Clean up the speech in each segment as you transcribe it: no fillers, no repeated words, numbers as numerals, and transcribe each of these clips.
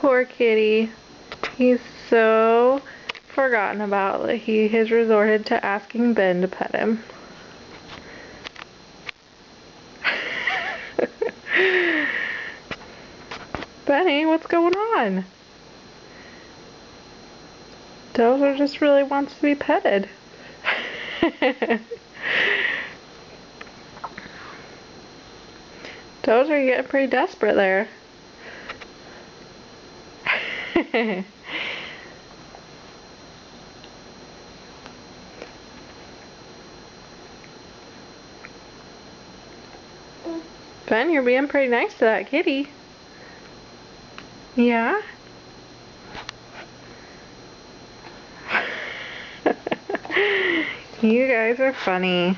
Poor kitty. He's so forgotten about that he has resorted to asking Ben to pet him. Benny, what's going on? Dozer just really wants to be petted. Dozer, you're getting pretty desperate there. Ben, you're being pretty nice to that kitty. Yeah? You guys are funny.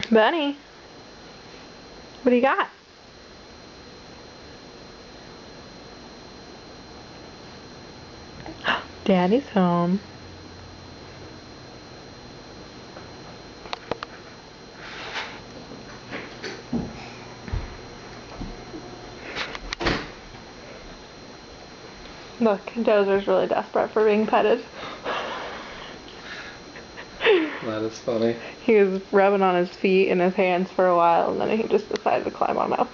Bunny, what do you got? Daddy's home. Look, Dozer's really desperate for being petted. That is funny. He was rubbing on his feet and his hands for a while, and then he just decided to climb on up.